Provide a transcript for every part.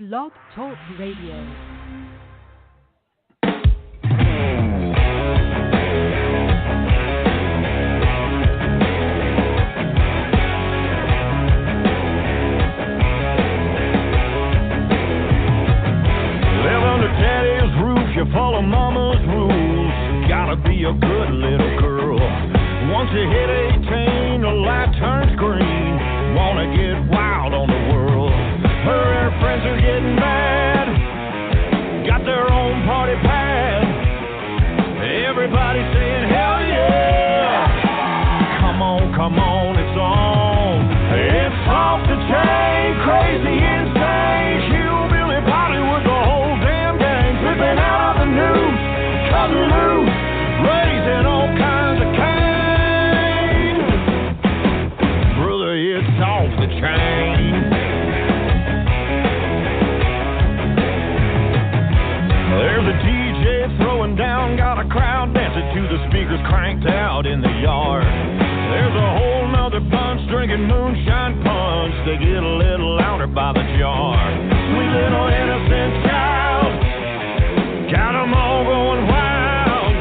Blog Talk Radio. You follow mama's rules, gotta be a good little girl. Once you hit 18, the light turns green, wanna get wild on the world. Her and her friends are getting mad, got their own party pad. Everybody saying hell yeah, come on, it's on. It's off the chain, crazy, insane, hillbilly party with the whole damn gang, flipping out of the news, cutting loose, raising all kinds of cane. Brother, it's off the chain. There's a DJ throwing down, got a crowd dancing to the speakers cranked out in the yard. There's a whole nother bunch drinking moonshine punch. They get a little louder by the jar. Sweet little innocent child, got 'em all going wild.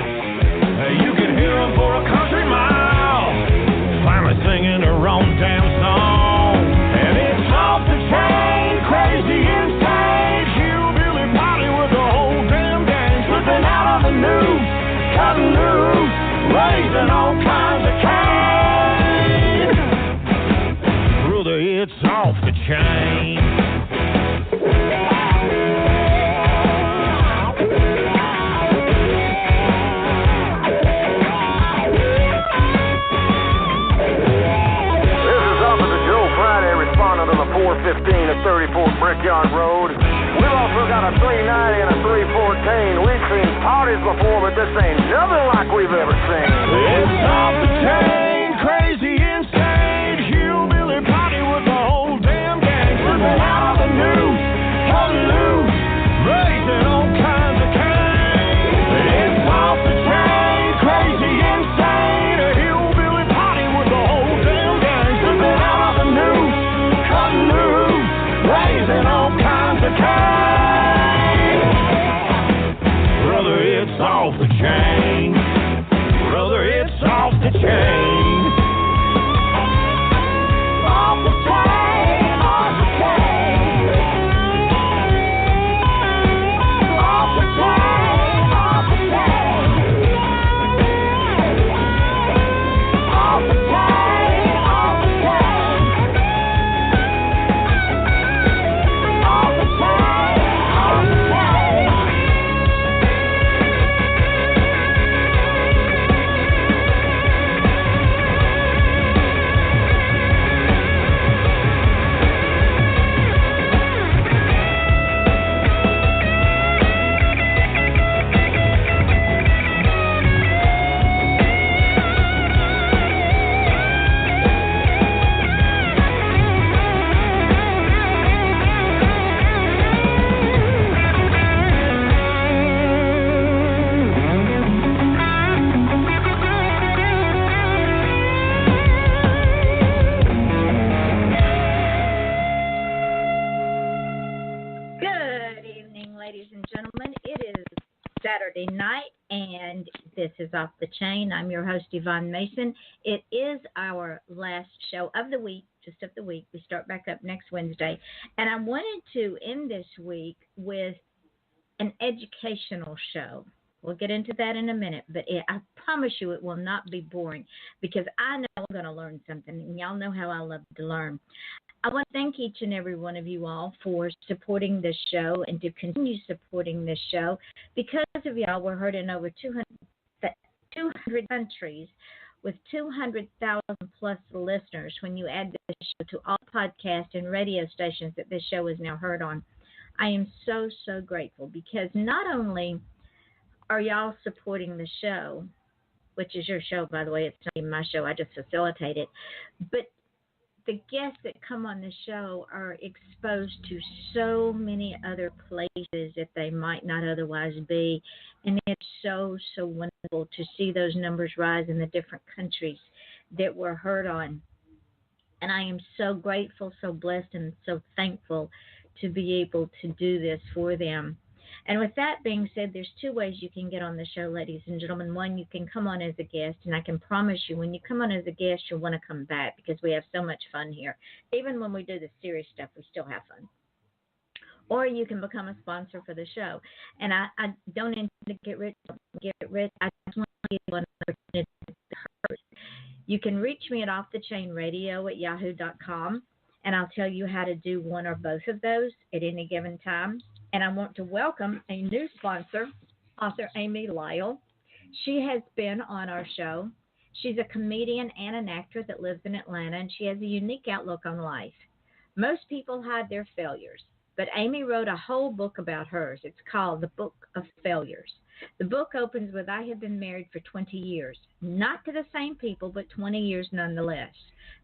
Hey, you can hear 'em for a country mile, finally singing their own damn song. And it's off the chain, crazy, insane, hillbilly party with the whole damn gang, slipping out of the news, cutting loose, raising all kinds of cane. Brother, it's off the chain. This is Officer Joe Friday responding to the 415 at 34th Brickyard Road. We've also got a 390 and a 314. We've seen parties before, but this ain't nothing like we've ever seen. It's off the chain, crazy, insane, hillbilly party with the whole damn gang, slipping out of the news, cutting loose, raising all kinds of cane. It's off the chain, crazy, insane, a hillbilly party with the whole damn gang, slipping out of the news, cutting loose, raising all kinds of cane. Brother, it's off the chain. Brother, it's off the chain. Off the chain, off the chain. Off the chain, off the chain. Off the chain, off the chain. Off the chain, off the chain. Good evening, ladies and gentlemen. It is Saturday night, and this is Off the Chain. I'm your host, Yvonne Mason. It is our last show of the week, just of the week. We start back up next Wednesday. And I wanted to end this week with an educational show. We'll get into that in a minute, but I promise you it will not be boring because I know I'm going to learn something, and y'all know how I love to learn. I want to thank each and every one of you all for supporting this show and to continue supporting this show. Because of y'all, we're heard in over 200 countries with 200,000 plus listeners when you add this show to all podcasts and radio stations that this show is now heard on. I am so, so grateful because not only are y'all supporting the show, which is your show, by the way, it's not even my show, I just facilitate it, but the guests that come on the show are exposed to so many other places that they might not otherwise be. And it's so, so wonderful to see those numbers rise in the different countries that we're heard on. And I am so grateful, so blessed, and so thankful to be able to do this for them. And with that being said, there's two ways you can get on the show, ladies and gentlemen. One, you can come on as a guest, and I can promise you when you come on as a guest, you'll want to come back because we have so much fun here. Even when we do the serious stuff, we still have fun. Or you can become a sponsor for the show. And I don't intend to get rich. I just want to give you an opportunity to hurt. You can reach me at offthechainradio@yahoo.com, and I'll tell you how to do one or both of those at any given time. And I want to welcome a new sponsor, author Amy Lyle. She has been on our show. She's a comedian and an actor that lives in Atlanta, and she has a unique outlook on life. Most people hide their failures, but Amy wrote a whole book about hers. It's called The Book of Failures. The book opens with, I have been married for 20 years. Not to the same people, but 20 years nonetheless.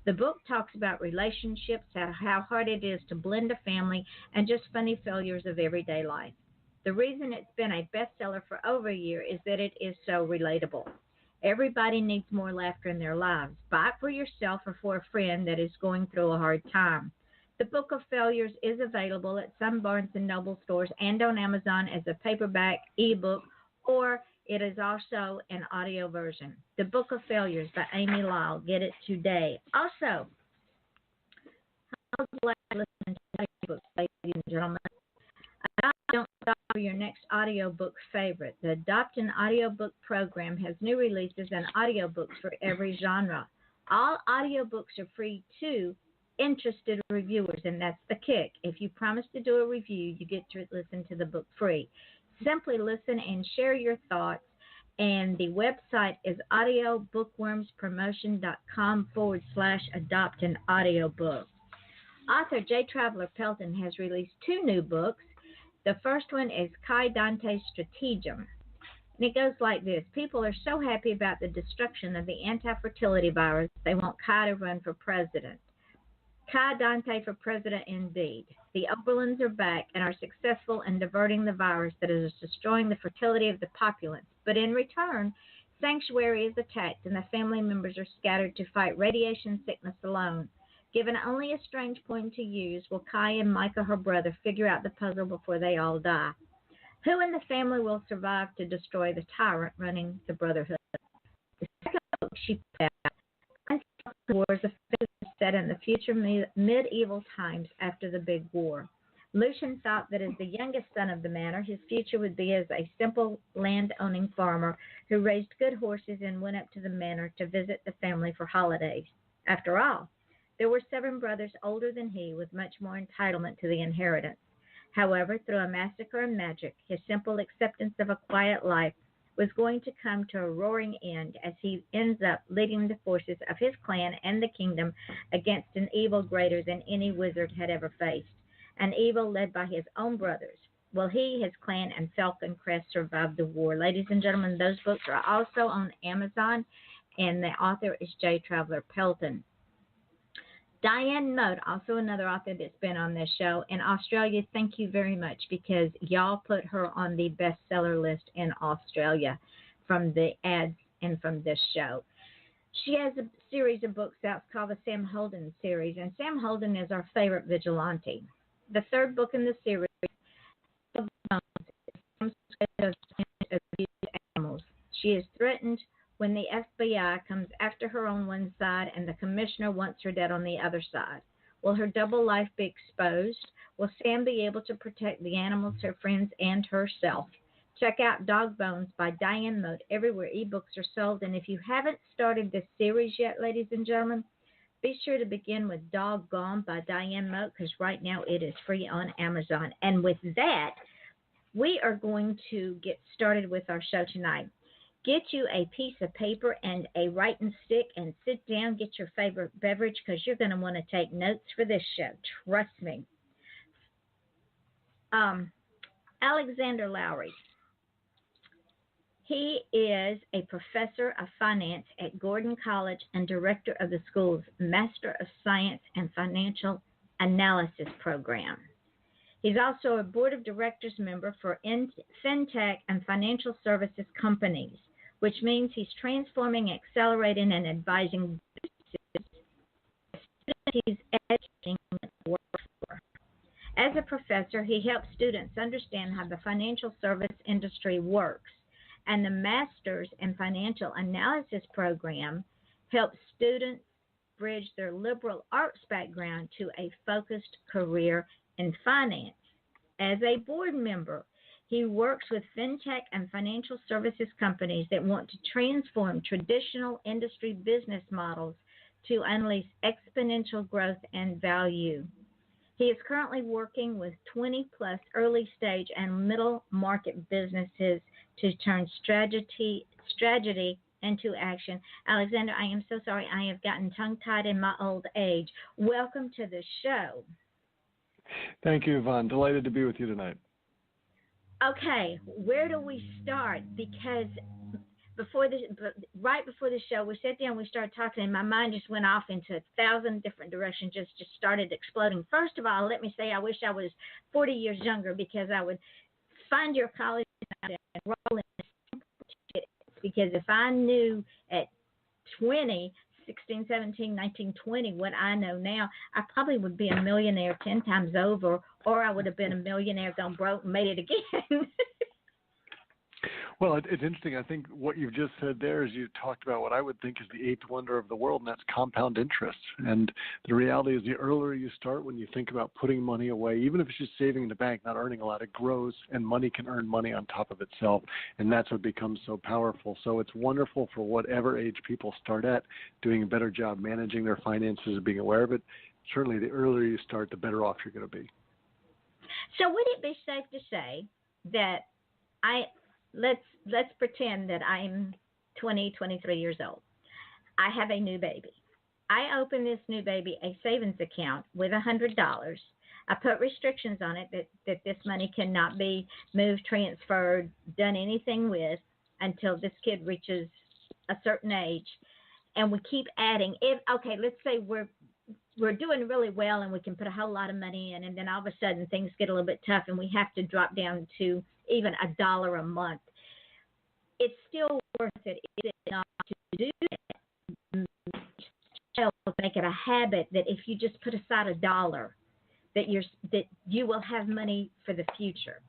The book talks about relationships, how hard it is to blend a family, and just funny failures of everyday life. The reason it's been a bestseller for over a year is that it is so relatable. Everybody needs more laughter in their lives. Buy it for yourself or for a friend that is going through a hard time. The Book of Failures is available at some Barnes & Noble stores and on Amazon as a paperback, ebook, or it is also an audio version. The Book of Failures by Amy Lyle. Get it today. Also, how glad to listen to audiobooks, ladies and gentlemen. Don't stop for your next audiobook favorite. The Adopt an Audiobook program has new releases and audiobooks for every genre. All audiobooks are free to interested reviewers, and that's the kick. If you promise to do a review, you get to listen to the book free. Simply listen and share your thoughts, and the website is audiobookwormspromotion.com/adopt an audiobook. Author J. Traveler Pelton has released two new books. The first one is Kai Dante's Stratagem, and it goes like this. People are so happy about the destruction of the anti-fertility virus, they want Kai to run for president. Kai Dante for president indeed. The Oberlins are back and are successful in diverting the virus that is destroying the fertility of the populace. But in return, Sanctuary is attacked and the family members are scattered to fight radiation sickness alone. Given only a strange point to use, will Kai and Micah, her brother, figure out the puzzle before they all die? Who in the family will survive to destroy the tyrant running the Brotherhood? The second book she put out, Wars of set in the future medieval times after the Big War. Lucian thought that as the youngest son of the manor, his future would be as a simple land-owning farmer who raised good horses and went up to the manor to visit the family for holidays. After all, there were 7 brothers older than he with much more entitlement to the inheritance. However, through a massacre and magic, his simple acceptance of a quiet life was going to come to a roaring end as he ends up leading the forces of his clan and the kingdom against an evil greater than any wizard had ever faced, an evil led by his own brothers. Will he, his clan, and Falcon Crest survive the war? Ladies and gentlemen, those books are also on Amazon, and the author is J. Traveler Pelton. Diane Mote, also another author that's been on this show. In Australia, thank you very much because y'all put her on the bestseller list in Australia from the ads and from this show. She has a series of books out called the Sam Holden series, and Sam Holden is our favorite vigilante. The third book in the series is Abused Animals. She is threatened when the FBI comes after her on one side and the commissioner wants her dead on the other side. Will her double life be exposed? Will Sam be able to protect the animals, her friends, and herself? Check out Dog Bones by Diane Mote everywhere ebooks are sold. And if you haven't started this series yet, ladies and gentlemen, be sure to begin with Dog Gone by Diane Mote because right now it is free on Amazon. And with that, we are going to get started with our show tonight. Get you a piece of paper and a writing stick and sit down, get your favorite beverage because you're going to want to take notes for this show. Trust me. Alexander Lowry. He is a professor of finance at Gordon College and director of the school's Master of Science and Financial Analysis program. He's also a board of directors member for fintech and financial services companies, which means he's transforming, accelerating, and advising businesses he's educating work for. As a professor, he helps students understand how the financial service industry works, and the Master's in Financial Analysis program helps students bridge their liberal arts background to a focused career in finance. As a board member, he works with fintech and financial services companies that want to transform traditional industry business models to unleash exponential growth and value. He is currently working with 20 plus early stage and middle market businesses to turn strategy into action. Alexander, I am so sorry. I have gotten tongue tied in my old age. Welcome to the show. Thank you, Yvonne. Delighted to be with you tonight. Okay, where do we start? Because right before the show, we sat down, we started talking, and my mind just went off into 1,000 different directions, just started exploding. First of all, let me say I wish I was 40 years younger, because I would find your college and enroll in tickets, because if I knew at 20, 16, 17, 19, 20 what I know now, I probably would be a millionaire 10 times over, or I would have been a millionaire gone broke and made it again. Well, it's interesting. I think what you've just said there is you talked about what I would think is the eighth wonder of the world, and that's compound interest. And the reality is the earlier you start, when you think about putting money away, even if it's just saving in the bank, not earning a lot, it grows, and money can earn money on top of itself. And that's what becomes so powerful. So it's wonderful for whatever age people start at, doing a better job managing their finances and being aware of it. Certainly, the earlier you start, the better off you're going to be. So would it be safe to say that let's pretend that I'm 20, 23 years old. I have a new baby. I open this new baby a savings account with $100. I put restrictions on it that this money cannot be moved, transferred, done anything with until this kid reaches a certain age. And we keep adding. Let's say we're doing really well and we can put a whole lot of money in, and then all of a sudden things get a little bit tough and we have to drop down to even $1 a month. It's still worth it, is it not, to do that? Make it a habit that if you just put aside $1, that you will have money for the future.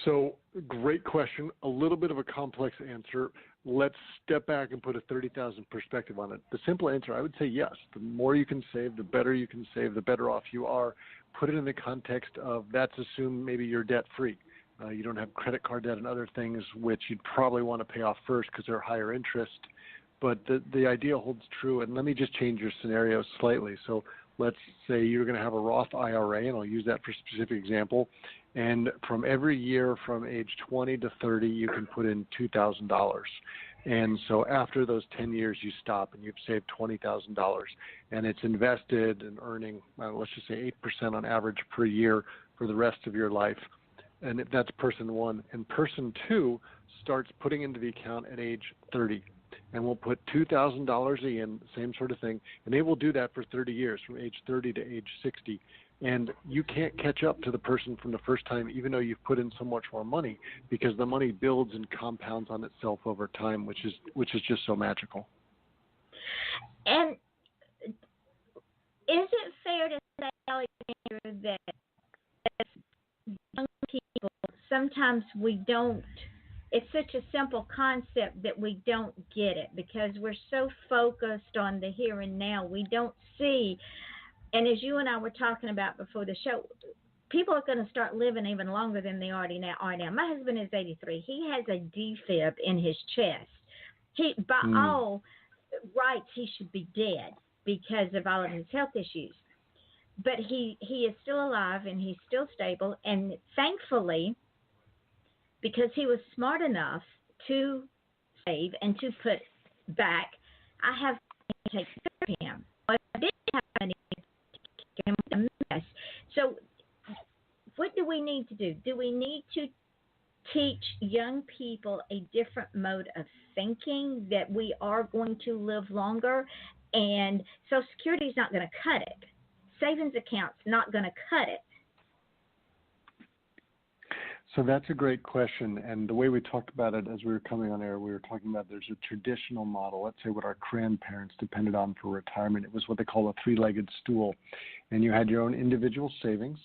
So, great question. A little bit of a complex answer. Let's step back and put a 30,000 perspective on it. The simple answer, I would say yes. The more you can save, the better you can save, the better off you are. Put it in the context of, that's assume maybe you're debt-free. You don't have credit card debt and other things which you'd probably want to pay off first because they're higher interest. But the idea holds true. And let me just change your scenario slightly. So let's say you're going to have a Roth IRA, and I'll use that for a specific example. And from every year from age 20 to 30, you can put in $2,000. And so after those 10 years, you stop and you've saved $20,000. And it's invested and earning, let's just say 8% on average per year for the rest of your life. And that's person one. And person two starts putting into the account at age 30. And we'll put $2,000 in, same sort of thing. And they will do that for 30 years, from age 30 to age 60. And you can't catch up to the person from the first time, even though you've put in so much more money, because the money builds and compounds on itself over time, which is just so magical. And is it fair to say, Alexander, that as young people, sometimes we don't, it's such a simple concept that we don't get it because we're so focused on the here and now. We don't see, and as you and I were talking about before the show, people are going to start living even longer than they already are now. My husband is 83. He has a defib in his chest. By all rights, he should be dead because of all of his health issues. But he is still alive and he's still stable. And thankfully, because he was smart enough to save and to put back, I have to take care of him. If I didn't have money, I'm a mess. So what do we need to do? Do we need to teach young people a different mode of thinking, that we are going to live longer? And Social Security is not going to cut it. Savings accounts not going to cut it. So that's a great question. And the way we talked about it as we were coming on air, we were talking about there's a traditional model. Let's say what our grandparents depended on for retirement. It was what they call a three-legged stool. And you had your own individual savings.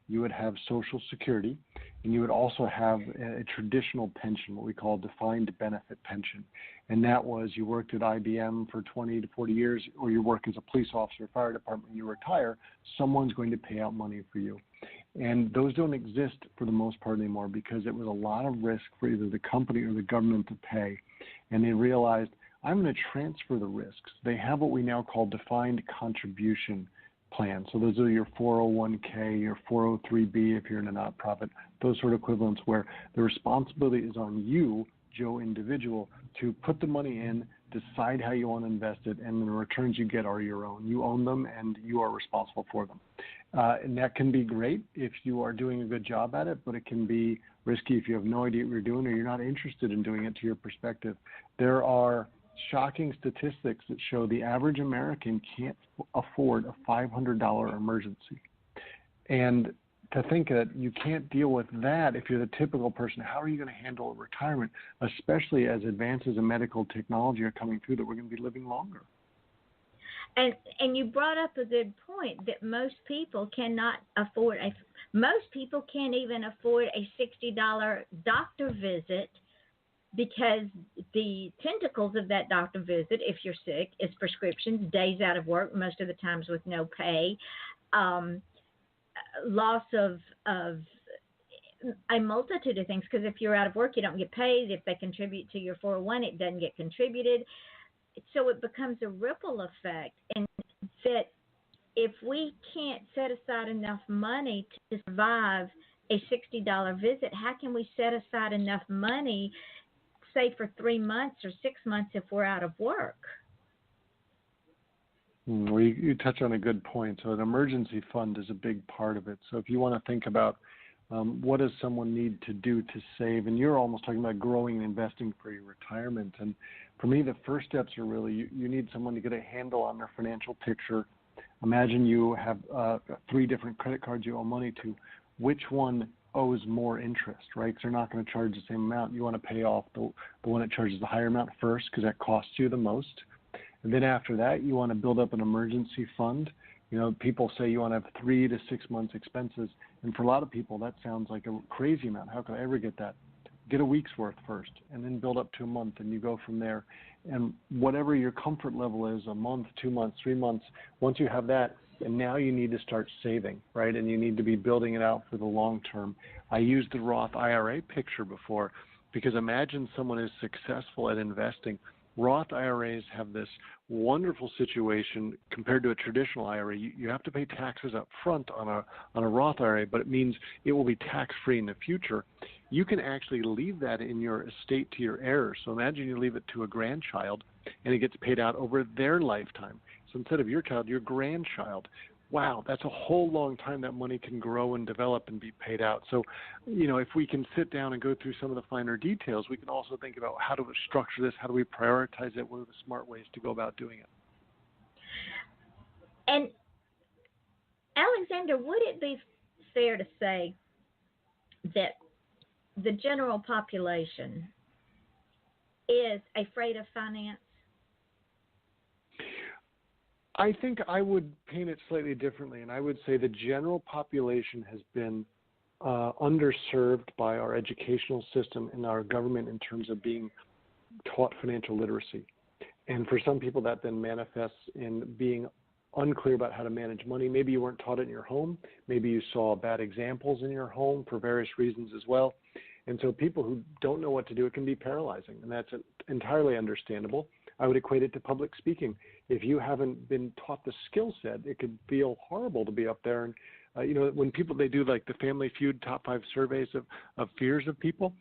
You would have Social Security, and you would also have a traditional pension, what we call a defined benefit pension. And that was you worked at IBM for 20 to 40 years, or you work as a police officer, fire department, you retire, someone's going to pay out money for you. And those don't exist for the most part anymore because it was a lot of risk for either the company or the government to pay. And they realized, I'm going to transfer the risks. They have what we now call defined contribution plan. So those are your 401k, your 403b if you're in a not-profit, those sort of equivalents where the responsibility is on you, Joe individual, to put the money in, decide how you want to invest it, and the returns you get are your own. You own them and you are responsible for them. And that can be great if you are doing a good job at it, but it can be risky if you have no idea what you're doing or you're not interested in doing it to your perspective. There are shocking statistics that show the average American can't afford a $500 emergency. And to think that you can't deal with that if you're the typical person, how are you going to handle retirement, especially as advances in medical technology are coming through that we're going to be living longer? And you brought up a good point that most people cannot afford most people can't even afford a $60 doctor visit because the tentacles of that doctor visit, if you're sick, is prescriptions, days out of work, most of the times with no pay, loss of a multitude of things, because if you're out of work, you don't get paid. If they contribute to your 401, it doesn't get contributed. So it becomes a ripple effect, and that if we can't set aside enough money to survive a $60 visit, how can we set aside enough money, say, for 3 months or 6 months if we're out of work? Well, you touch on a good point. So an emergency fund is a big part of it. So if you want to think about what does someone need to do to save, and you're almost talking about growing and investing for your retirement. And for me, the first steps are really you need someone to get a handle on their financial picture. Imagine you have 3 different credit cards you owe money to. Which one owes more interest, right? Because they're not going to charge the same amount. You want to pay off the one that charges the higher amount first because that costs you the most. And then after that, you want to build up an emergency fund. You know, people say you want to have 3 to 6 months expenses. And for a lot of people, that sounds like a crazy amount. How could I ever get that? Get a week's worth first and then build up to a month, and you go from there. And whatever your comfort level is, a month, 2 months, 3 months, once you have that, and now you need to start saving, right? And you need to be building it out for the long term. I used the Roth IRA picture before because imagine someone is successful at investing. Roth IRAs have this wonderful situation compared to a traditional IRA. You have to pay taxes up front on a Roth IRA, but it means it will be tax-free in the future. You can actually leave that in your estate to your heirs. So imagine you leave it to a grandchild, and it gets paid out over their lifetime. So instead of your child, your grandchild. Wow, that's a whole long time that money can grow and develop and be paid out. So, you know, if we can sit down and go through some of the finer details, we can also think about how do we structure this, how do we prioritize it, what are the smart ways to go about doing it. And, Alexander, would it be fair to say that the general population is afraid of finance? I think I would paint it slightly differently, and I would say the general population has been underserved by our educational system and our government in terms of being taught financial literacy. And for some people, that then manifests in being unclear about how to manage money. Maybe you weren't taught it in your home. Maybe you saw bad examples in your home for various reasons as well. And so people who don't know what to do, it can be paralyzing, and that's entirely understandable. I would equate it to public speaking. If you haven't been taught the skill set, it could feel horrible to be up there. And, you know, when they do like the Family Feud top 5 surveys of fears of people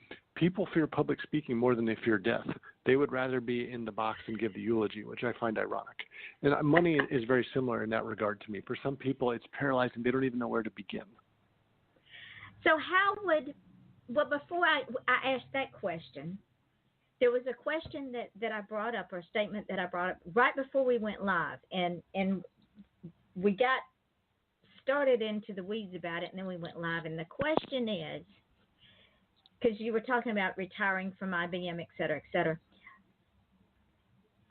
fear public speaking more than they fear death. They would rather be in the box and give the eulogy, which I find ironic. And money is very similar in that regard to me. For some people, it's paralyzing. They don't even know where to begin. So before I asked that question, there was a question that I brought up, or a statement that I brought up right before we went live, and we got started into the weeds about it, and then we went live. And the question is, because you were talking about retiring from IBM, et cetera, et cetera.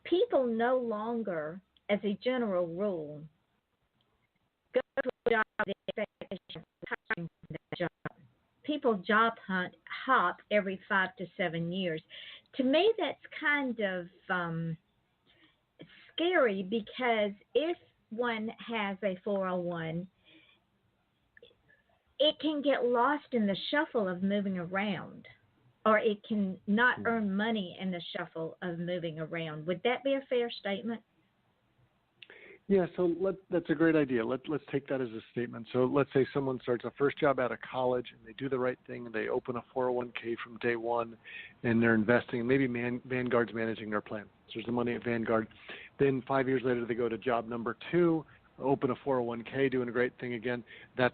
People no longer, as a general rule, go to a job with the expectation of retiring from that job. People job hop every 5 to 7 years. To me, that's kind of scary, because if one has a 401, it can get lost in the shuffle of moving around, or it can not earn money in the shuffle of moving around. Would that be a fair statement? Yeah, so that's a great idea. Let's take that as a statement. So let's say someone starts a first job out of college and they do the right thing and they open a 401k from day one and they're investing, and maybe Vanguard's managing their plan. So there's the money at Vanguard. Then 5 years later they go to job number 2, open a 401k, doing a great thing again. That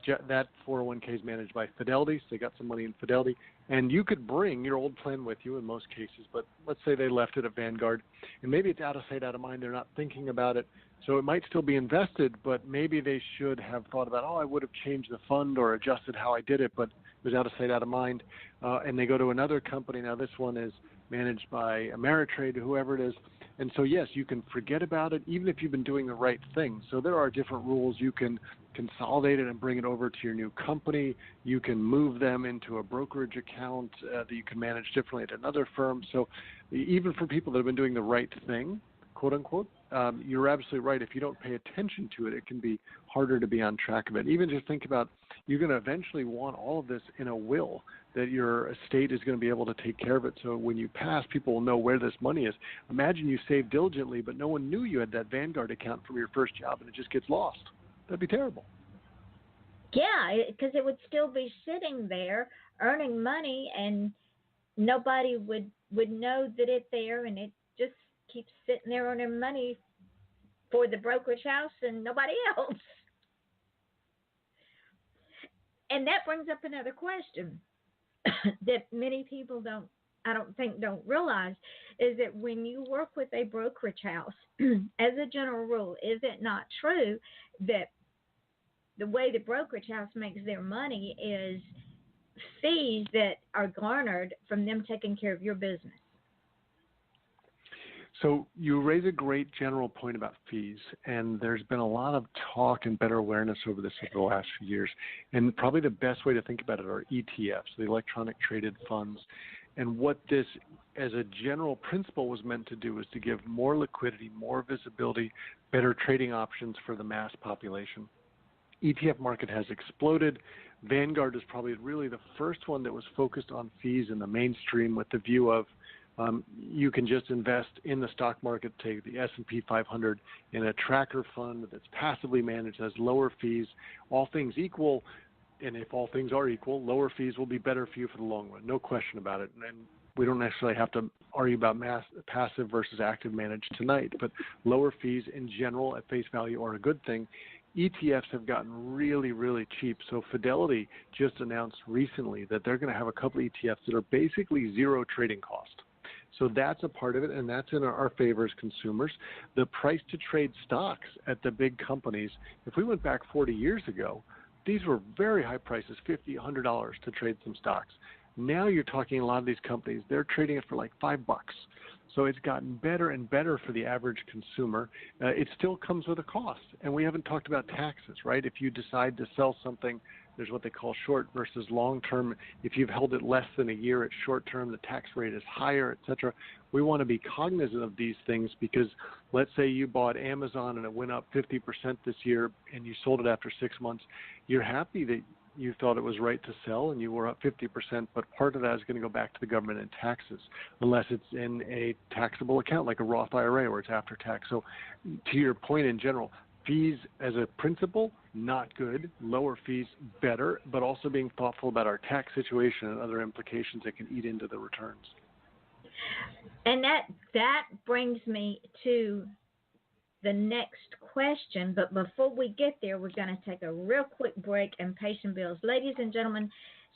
401k is managed by Fidelity, so they got some money in Fidelity. And you could bring your old plan with you in most cases, but let's say they left it at Vanguard, and maybe it's out of sight, out of mind. They're not thinking about it. So it might still be invested, but maybe they should have thought about, I would have changed the fund or adjusted how I did it, but it was out of sight, out of mind. And they go to another company. Now this one is managed by Ameritrade, whoever it is. And so, yes, you can forget about it even if you've been doing the right thing. So there are different rules. You can consolidate it and bring it over to your new company. You can move them into a brokerage account that you can manage differently at another firm. So even for people that have been doing the right thing, quote unquote, you're absolutely right. If you don't pay attention to it, it can be harder to be on track of it. Even just think about, you're going to eventually want all of this in a will, that your estate is going to be able to take care of it. So when you pass, people will know where this money is. Imagine you saved diligently, but no one knew you had that Vanguard account from your first job and it just gets lost. That'd be terrible. Yeah, because it would still be sitting there earning money, and nobody would know that it's there, and it just keeps sitting there earning money for the brokerage house and nobody else. And that brings up another question that many people don't realize, is that when you work with a brokerage house, as a general rule, is it not true that the way the brokerage house makes their money is fees that are garnered from them taking care of your business? So you raise a great general point about fees, and there's been a lot of talk and better awareness over this over the last few years. And probably the best way to think about it are ETFs, the electronic traded funds. And what this, as a general principle, was meant to do is to give more liquidity, more visibility, better trading options for the mass population. ETF market has exploded. Vanguard is probably really the first one that was focused on fees in the mainstream, with the view of you can just invest in the stock market, take the S&P 500 in a tracker fund that's passively managed, has lower fees. All things equal, and if all things are equal, lower fees will be better for you for the long run, no question about it. And we don't necessarily have to argue about passive versus active managed tonight, but lower fees in general at face value are a good thing. ETFs have gotten really, really cheap. So Fidelity just announced recently that they're going to have a couple of ETFs that are basically zero trading cost. So that's a part of it, and that's in our favor as consumers. The price to trade stocks at the big companies, if we went back 40 years ago, these were very high prices, $50, $100 to trade some stocks. Now you're talking a lot of these companies, they're trading it for like $5. So it's gotten better and better for the average consumer. It still comes with a cost, and we haven't talked about taxes, right? If you decide to sell something, there's what they call short versus long term. If you've held it less than a year, it's short term, the tax rate is higher, et cetera. We want to be cognizant of these things, because let's say you bought Amazon and it went up 50% this year and you sold it after 6 months. You're happy that you thought it was right to sell and you were up 50%, but part of that is going to go back to the government in taxes, unless it's in a taxable account like a Roth IRA where it's after tax. So to your point in general, fees as a principle, not good. Lower fees, better, but also being thoughtful about our tax situation and other implications that can eat into the returns. And that brings me to the next question. But before we get there, we're going to take a real quick break and pay some bills. Ladies and gentlemen,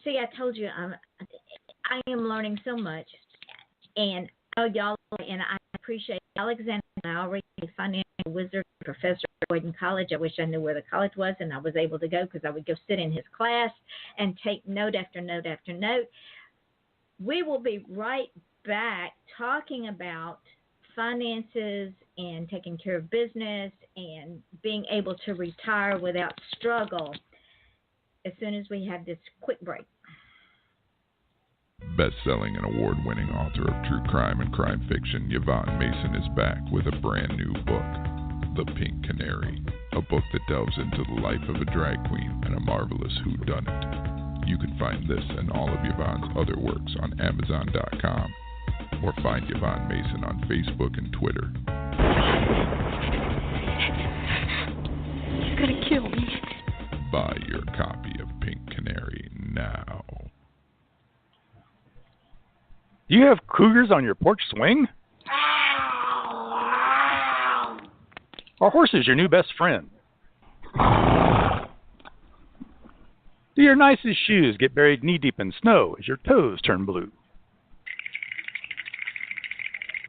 see, I told you I am learning so much. And y'all, and I appreciate Alexander Lowry, a financial wizard, professor at Boyden College. I wish I knew where the college was, and I was able to go, because I would go sit in his class and take note after note after note. We will be right back talking about finances and taking care of business and being able to retire without struggle as soon as we have this quick break. Best-selling and award-winning author of true crime and crime fiction, Yvonne Mason is back with a brand new book, The Pink Canary, a book that delves into the life of a drag queen and a marvelous whodunit. You can find this and all of Yvonne's other works on Amazon.com, or find Yvonne Mason on Facebook and Twitter. You're gonna kill me. Buy your copy of Pink Canary now. Do you have cougars on your porch swing? Are horses your new best friend? Do your nicest shoes get buried knee-deep in snow as your toes turn blue?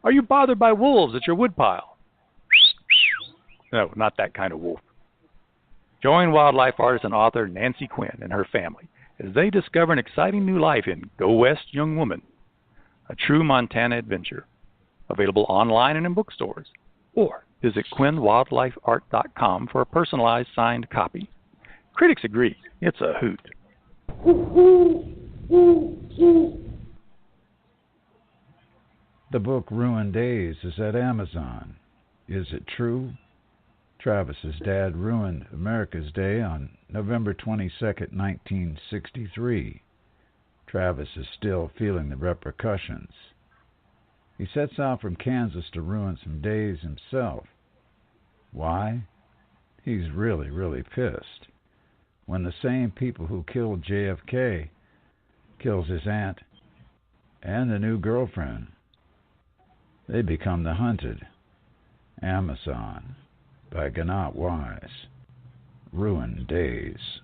Are you bothered by wolves at your woodpile? No, not that kind of wolf. Join wildlife artist and author Nancy Quinn and her family as they discover an exciting new life in Go West, Young Woman, a true Montana adventure. Available online and in bookstores. Or visit QuinnWildlifeArt.com for a personalized signed copy. Critics agree, it's a hoot. The book Ruined Days is at Amazon. Is it true? Travis's dad ruined America's Day on November 22nd, 1963. Travis is still feeling the repercussions. He sets out from Kansas to ruin some days himself. Why? He's really pissed. When the same people who killed JFK kills his aunt and the new girlfriend, they become the hunted. Amazon by Gannat Wise. Ruined Days.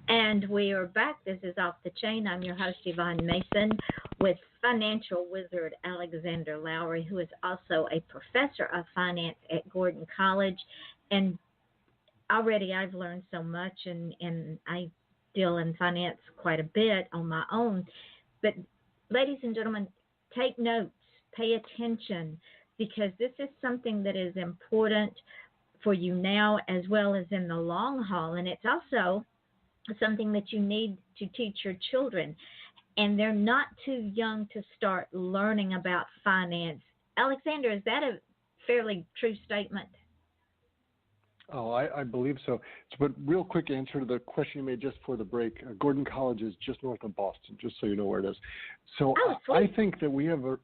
And we are back. This is Off the Chain. I'm your host, Yvonne Mason, with financial wizard Alexander Lowry, who is also a professor of finance at Gordon College. And already I've learned so much, and I deal in finance quite a bit on my own. But ladies and gentlemen, take notes, pay attention, because this is something that is important for you now as well as in the long haul. And it's also something that you need to teach your children. And they're not too young to start learning about finance. Alexander, is that a fairly true statement? Oh, I believe so. But real quick answer to the question you made just before the break. Gordon College is just north of Boston, just so you know where it is. So I think that we have a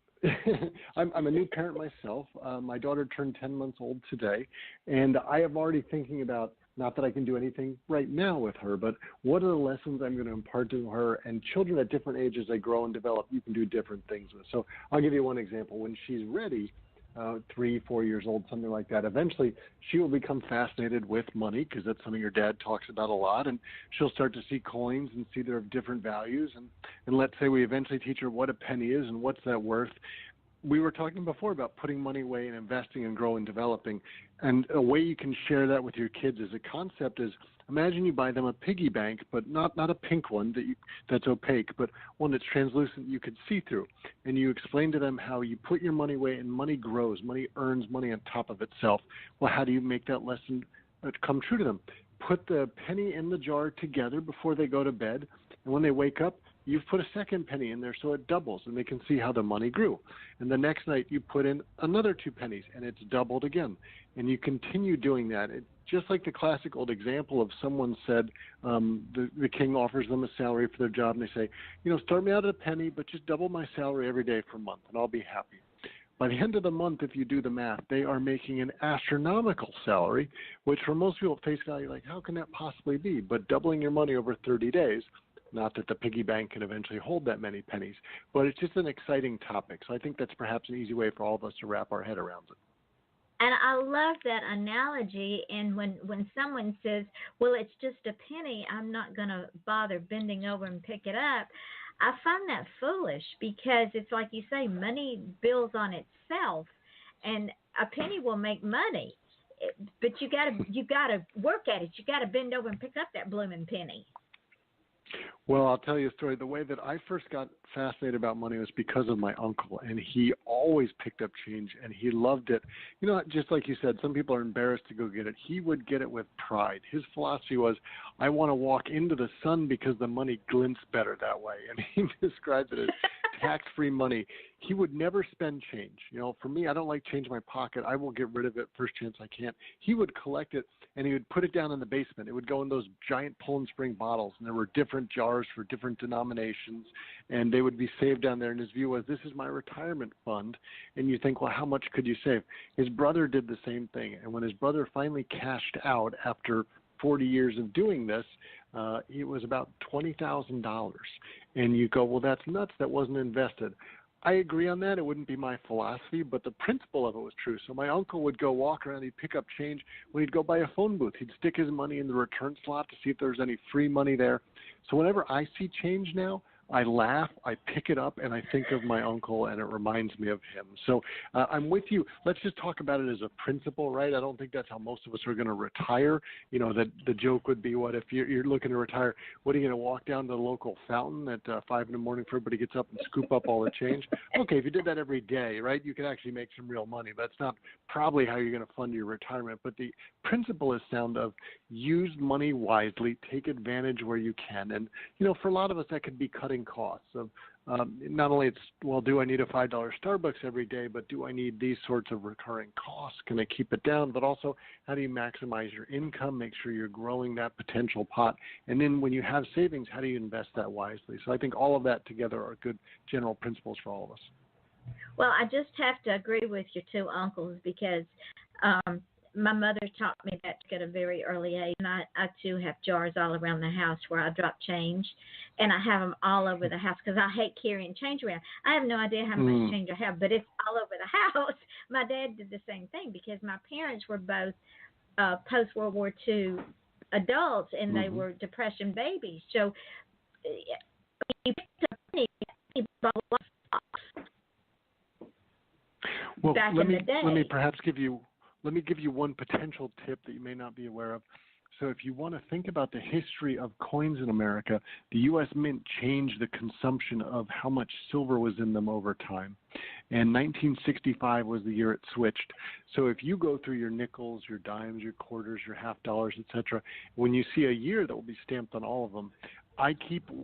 I'm a new parent myself. My daughter turned 10 months old today, and I am already thinking about, not that I can do anything right now with her, but what are the lessons I'm going to impart to her? And children at different ages, they grow and develop, you can do different things with. So I'll give you one example. When she's ready, 3, 4 years old, something like that, eventually she will become fascinated with money, because that's something her dad talks about a lot, and she'll start to see coins and see their different values. And let's say we eventually teach her what a penny is and what's that worth. We were talking before about putting money away and investing and growing and developing. And a way you can share that with your kids as a concept is, imagine you buy them a piggy bank, but not a pink one that's opaque, but one that's translucent you could see through. And you explain to them how you put your money away and money grows, money earns money on top of itself. Well, how do you make that lesson come true to them? Put the penny in the jar together before they go to bed, and when they wake up, you've put a second penny in there so it doubles, and they can see how the money grew. And the next night you put in another 2 pennies, and it's doubled again. And you continue doing that. Just like the classic old example of someone said, the king offers them a salary for their job, and they say, start me out at a penny, but just double my salary every day for a month, and I'll be happy. By the end of the month, if you do the math, they are making an astronomical salary, which for most people at face value, like, how can that possibly be? But doubling your money over 30 days, not that the piggy bank can eventually hold that many pennies, but it's just an exciting topic. So I think that's perhaps an easy way for all of us to wrap our head around it. And I love that analogy. And when someone says, well, it's just a penny, I'm not going to bother bending over and pick it up, I find that foolish, because it's like you say, money builds on itself, and a penny will make money. But you got to work at it. You got to bend over and pick up that blooming penny. Well, I'll tell you a story. The way that I first got fascinated about money was because of my uncle, and he always picked up change, and he loved it. You know, just like you said, some people are embarrassed to go get it. He would get it with pride. His philosophy was, I want to walk into the sun because the money glints better that way, and he described it as tax-free money. He would never spend change. You know, for me, I don't like change in my pocket. I will get rid of it first chance I can. He would collect it, and he would put it down in the basement. It would go in those giant Poland Spring bottles, and there were different jars for different denominations, and they would be saved down there. And his view was, this is my retirement fund. And you think, well, how much could you save? His brother did the same thing, and when his brother finally cashed out after 40 years of doing this, it was about $20,000. And you go, well, that's nuts. That wasn't invested. I agree on that. It wouldn't be my philosophy, but the principle of it was true. So my uncle would go walk around. He'd pick up change. When he'd go by a phone booth, he'd stick his money in the return slot to see if there's any free money there. So whenever I see change now, I laugh, I pick it up, and I think of my uncle, and it reminds me of him. So I'm with you. Let's just talk about it as a principle, right? I don't think that's how most of us are going to retire. You know, that the joke would be, what if you're looking to retire? What, are you going to walk down to the local fountain at 5 in the morning for everybody gets up and scoop up all the change? Okay, if you did that every day, right, you could actually make some real money. That's not probably how you're going to fund your retirement. But the principle is sound of use money wisely, take advantage where you can. And, you know, for a lot of us, that could be cutting costs of not only it's, well, do I need a $5 Starbucks every day, but do I need these sorts of recurring costs? Can I keep it down? But also, how do you maximize your income, make sure you're growing that potential pot? And then when you have savings, how do you invest that wisely? So I think all of that together are good general principles for all of us. Well, I just have to agree with your two uncles because my mother taught me that at a very early age. And I too have jars all around the house where I drop change, and I have them all over the house because I hate carrying change around. I have no idea how much change I have, but it's all over the house. My dad did the same thing because my parents were both post-World War II adults, and they were Depression babies. So you picked up money, you bought a lot of stocks. Well, Back in the day. Let me give you one potential tip that you may not be aware of. So if you want to think about the history of coins in America, the U.S. Mint changed the consumption of how much silver was in them over time. And 1965 was the year it switched. So if you go through your nickels, your dimes, your quarters, your half dollars, etc., when you see a year that will be stamped on all of them,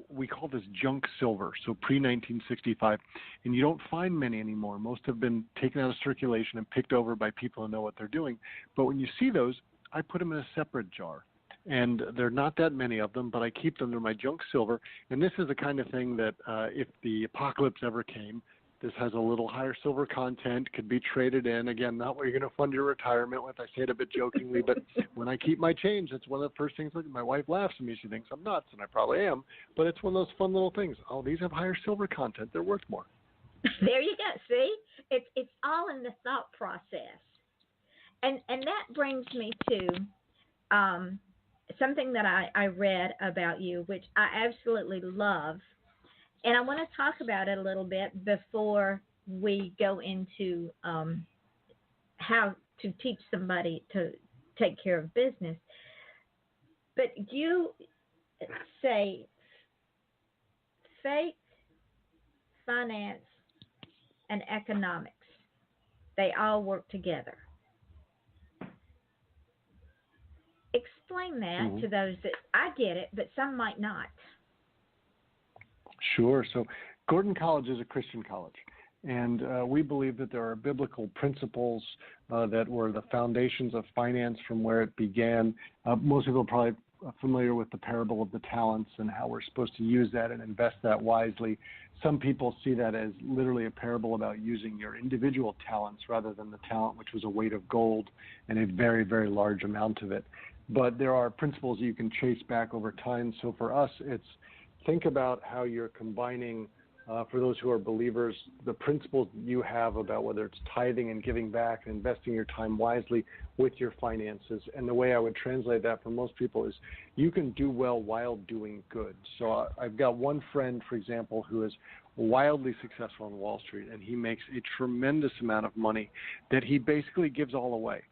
we call this junk silver, so pre-1965, and you don't find many anymore. Most have been taken out of circulation and picked over by people who know what they're doing. But when you see those, I put them in a separate jar. And there are not that many of them, but I keep them. They're my junk silver. And this is the kind of thing that if the apocalypse ever came, this has a little higher silver content, could be traded in. Again, not what you're going to fund your retirement with. I say it a bit jokingly, but when I keep my change, it's one of the first things. My wife laughs at me. She thinks I'm nuts, and I probably am. But it's one of those fun little things. Oh, these have higher silver content. They're worth more. There you go. See? It's all in the thought process. And that brings me to something that I read about you, which I absolutely love. And I want to talk about it a little bit before we go into how to teach somebody to take care of business. But you say faith, finance, and economics, they all work together. Explain that to those that I get it, but some might not. Sure. So Gordon College is a Christian college, and we believe that there are biblical principles that were the foundations of finance from where it began. Most people are probably familiar with the parable of the talents and how we're supposed to use that and invest that wisely. Some people see that as literally a parable about using your individual talents rather than the talent, which was a weight of gold and a very, very large amount of it. But there are principles you can chase back over time. So for us, it's think about how you're combining, for those who are believers, the principles you have about whether it's tithing and giving back and investing your time wisely with your finances. And the way I would translate that for most people is you can do well while doing good. So I've got one friend, for example, who is wildly successful on Wall Street, and he makes a tremendous amount of money that he basically gives all away.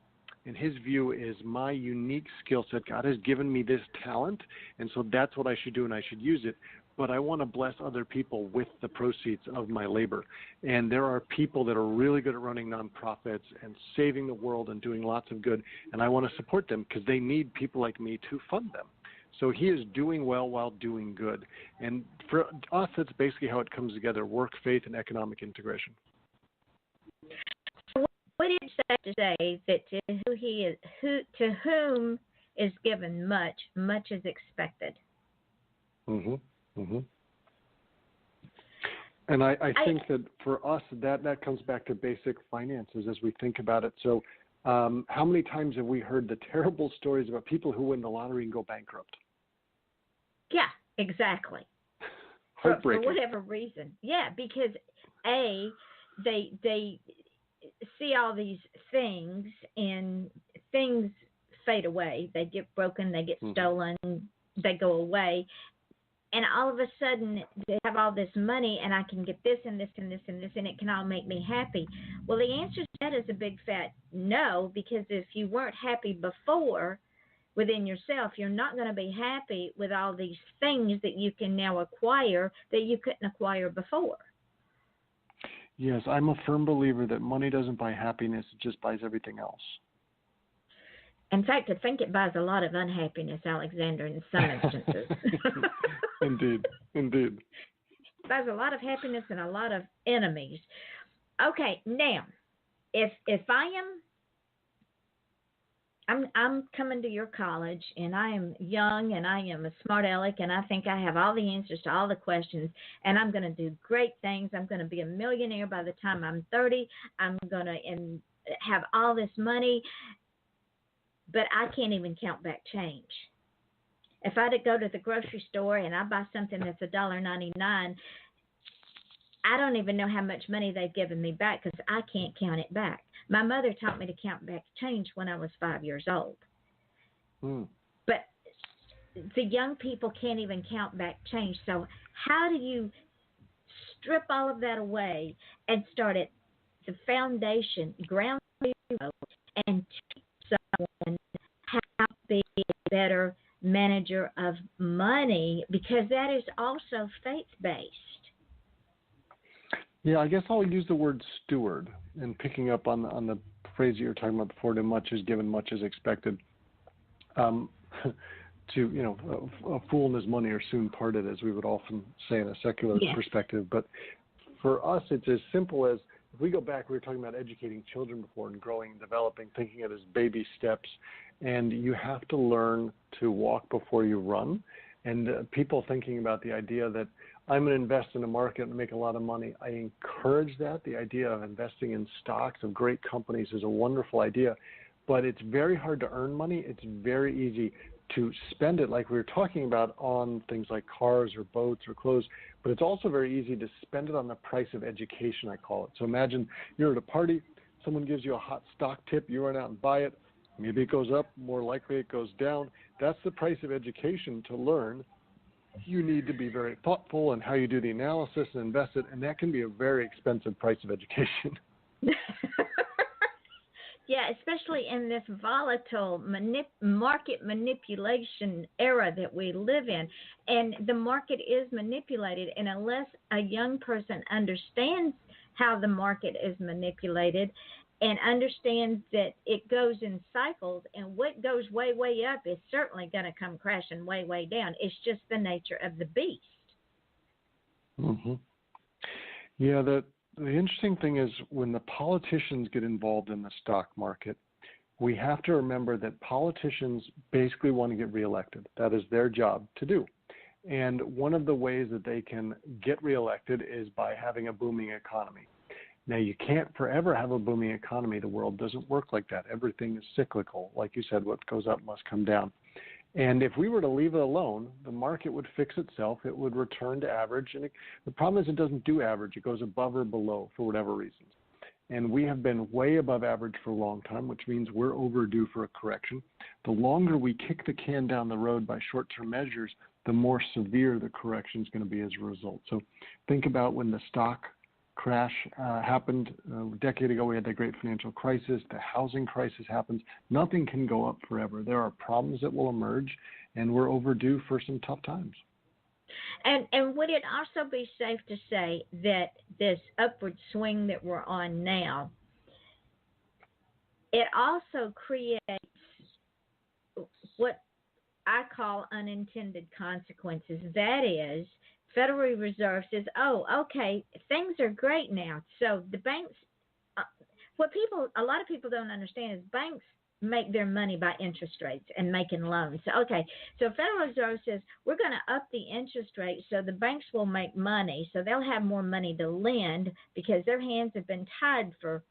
And his view is my unique skill set. God has given me this talent, and so that's what I should do, and I should use it. But I want to bless other people with the proceeds of my labor. And there are people that are really good at running nonprofits and saving the world and doing lots of good, and I want to support them because they need people like me to fund them. So he is doing well while doing good. And for us, that's basically how it comes together: work, faith, and economic integration. What is safe to say that to whom is given much, much is expected. And I think that for us, that comes back to basic finances as we think about it. So how many times have we heard the terrible stories about people who win the lottery and go bankrupt? Yeah, exactly. Heartbreaking. For whatever reason. Yeah, because they see all these things and things fade away. They get broken, they get stolen, they go away. And all of a sudden they have all this money and I can get this and this and this and this and it can all make me happy. Well, the answer to that is a big fat no, because if you weren't happy before within yourself, you're not going to be happy with all these things that you can now acquire that you couldn't acquire before. Yes, I'm a firm believer that money doesn't buy happiness, it just buys everything else. In fact, I think it buys a lot of unhappiness, Alexander, in some instances. Indeed. It buys a lot of happiness and a lot of enemies. Okay, now, if I'm coming to your college and I am young and I am a smart aleck and I think I have all the answers to all the questions and I'm going to do great things. I'm going to be a millionaire by the time I'm 30. I'm going to have all this money, but I can't even count back change. If I go to the grocery store and I buy something that's $1.99, I don't even know how much money they've given me back because I can't count it back. My mother taught me to count back change when I was 5 years old. But the young people can't even count back change. So how do you strip all of that away and start at the foundation, ground zero, and teach someone how to be a better manager of money, because that is also faith-based? Yeah, I guess I'll use the word steward, and picking up on the phrase you were talking about before, to much is given, much is expected. A fool and his money are soon parted, as we would often say in a secular perspective. But for us, it's as simple as, if we go back, we were talking about educating children before and growing and developing, thinking it as baby steps. And you have to learn to walk before you run. And people thinking about the idea that I'm going to invest in a market and make a lot of money, I encourage that. The idea of investing in stocks of great companies is a wonderful idea, but it's very hard to earn money. It's very easy to spend it, like we were talking about, on things like cars or boats or clothes, but it's also very easy to spend it on the price of education, I call it. So imagine you're at a party, someone gives you a hot stock tip, you run out and buy it. Maybe it goes up, more likely it goes down. That's the price of education. To learn, you need to be very thoughtful in how you do the analysis and invest it, and that can be a very expensive price of education. Yeah, especially in this volatile market manipulation era that we live in. And the market is manipulated, and unless a young person understands how the market is manipulated and understands that it goes in cycles, and what goes way, way up is certainly going to come crashing way, way down. It's just the nature of the beast. Yeah, the interesting thing is, when the politicians get involved in the stock market, we have to remember that politicians basically want to get reelected. That is their job to do. And one of the ways that they can get reelected is by having a booming economy. Now, you can't forever have a booming economy. The world doesn't work like that. Everything is cyclical. Like you said, what goes up must come down. And if we were to leave it alone, the market would fix itself. It would return to average. And the problem is, it doesn't do average. It goes above or below for whatever reasons. And we have been way above average for a long time, which means we're overdue for a correction. The longer we kick the can down the road by short-term measures, the more severe the correction is going to be as a result. So think about when the stock crash happened a decade ago. We had the great financial crisis. The housing crisis happens. Nothing can go up forever. There are problems that will emerge, and we're overdue for some tough times. And would it also be safe to say that this upward swing that we're on now, it also creates what I call unintended consequences? That is, Federal Reserve says, "Oh, okay, things are great now." So the banks, a lot of people don't understand is banks make their money by interest rates and making loans. So, okay, so Federal Reserve says we're going to up the interest rate so the banks will make money, so they'll have more money to lend because their hands have been tied for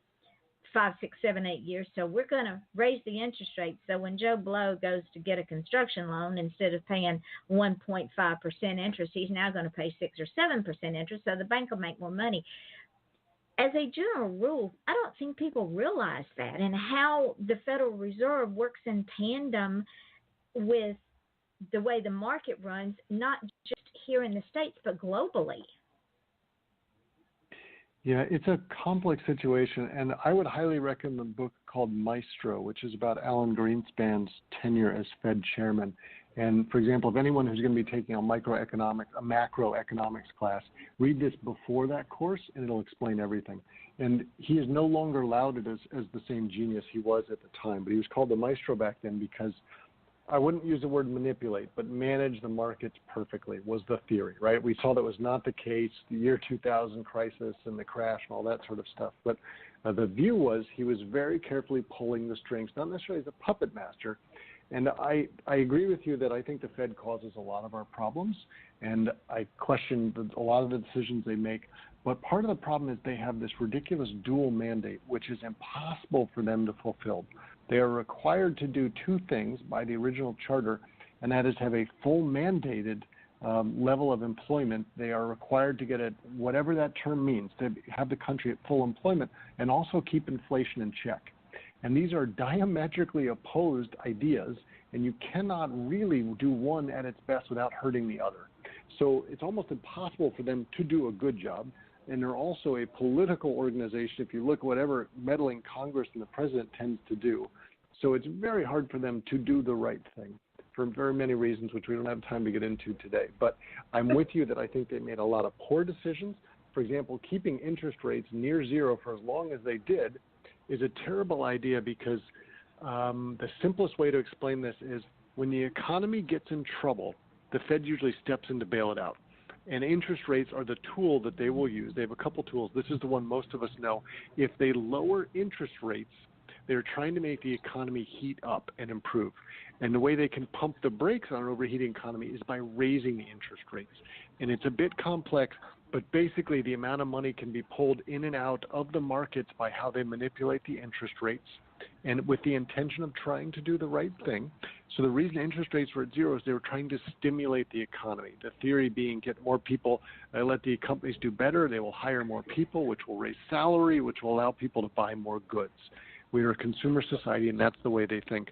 5, 6, 7, 8 years. So we're going to raise the interest rate. So when Joe Blow goes to get a construction loan, instead of paying 1.5% interest, he's now going to pay 6 or 7% interest. So the bank will make more money. As a general rule, I don't think people realize that and how the Federal Reserve works in tandem with the way the market runs, not just here in the States, but globally. Yeah, it's a complex situation, and I would highly recommend the book called Maestro, which is about Alan Greenspan's tenure as Fed chairman. And for example, if anyone who's going to be taking a macroeconomics class, read this before that course, and it'll explain everything. And he is no longer lauded as the same genius he was at the time, but he was called the Maestro back then because I wouldn't use the word manipulate, but manage the markets perfectly was the theory, right? We saw that was not the case, the year 2000 crisis and the crash and all that sort of stuff. But the view was he was very carefully pulling the strings, not necessarily as a puppet master. And I agree with you that I think the Fed causes a lot of our problems, and I question a lot of the decisions they make. But part of the problem is they have this ridiculous dual mandate, which is impossible for them to fulfill. They are required to do two things by the original charter, and that is have a full mandated level of employment. They are required to get at whatever that term means, to have the country at full employment, and also keep inflation in check. And these are diametrically opposed ideas, and you cannot really do one at its best without hurting the other. So it's almost impossible for them to do a good job. And they're also a political organization, if you look at whatever meddling Congress and the president tends to do. So it's very hard for them to do the right thing for very many reasons, which we don't have time to get into today. But I'm with you that I think they made a lot of poor decisions. For example, keeping interest rates near zero for as long as they did is a terrible idea because the simplest way to explain this is when the economy gets in trouble, the Fed usually steps in to bail it out. And interest rates are the tool that they will use. They have a couple tools. This is the one most of us know. If they lower interest rates, they're trying to make the economy heat up and improve. And the way they can pump the brakes on an overheating economy is by raising the interest rates. And it's a bit complex, but basically the amount of money can be pulled in and out of the markets by how they manipulate the interest rates and with the intention of trying to do the right thing. So the reason interest rates were at zero is they were trying to stimulate the economy. The theory being get more people, let the companies do better, they will hire more people, which will raise salary, which will allow people to buy more goods. We are a consumer society, and that's the way they think.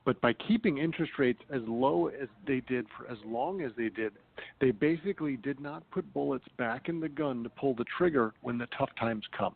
But by keeping interest rates as low as they did for as long as they did, they basically did not put bullets back in the gun to pull the trigger when the tough times come,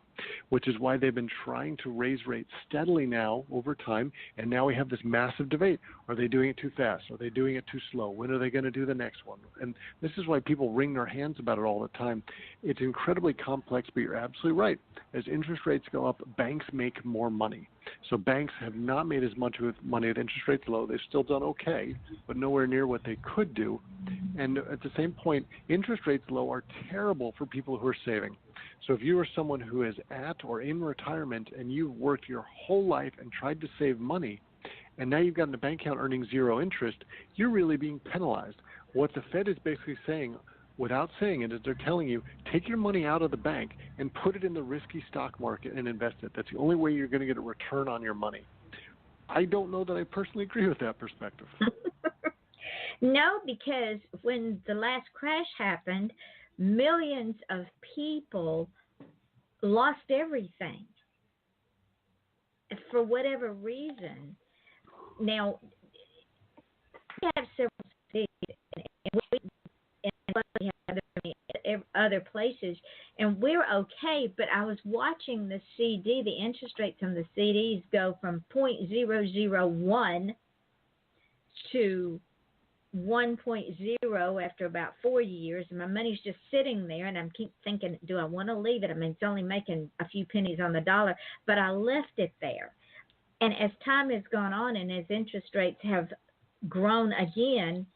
which is why they've been trying to raise rates steadily now over time. And now we have this massive debate. Are they doing it too fast? Are they doing it too slow? When are they going to do the next one? And this is why people wring their hands about it all the time. It's incredibly complex, but you're absolutely right. As interest rates go up, banks make more money. So banks have not made as much money with interest rates low. They've still done okay, but nowhere near what they could do. And at the same point, interest rates low are terrible for people who are saving. So if you are someone who is at or in retirement and you've worked your whole life and tried to save money, and now you've got a bank account earning zero interest, you're really being penalized. What the Fed is basically saying, without saying it, is they're telling you, take your money out of the bank and put it in the risky stock market and invest it. That's the only way you're going to get a return on your money. I don't know that I personally agree with that perspective. No, because when the last crash happened, millions of people lost everything for whatever reason. Now, we have several cities, and we have other places, and we're okay. But I was watching the CD, the interest rates on the CDs go from 0.001 to 1.0 after about 4 years, and my money's just sitting there, and I keep thinking, do I want to leave it? I mean, it's only making a few pennies on the dollar, but I left it there. And as time has gone on and as interest rates have grown again,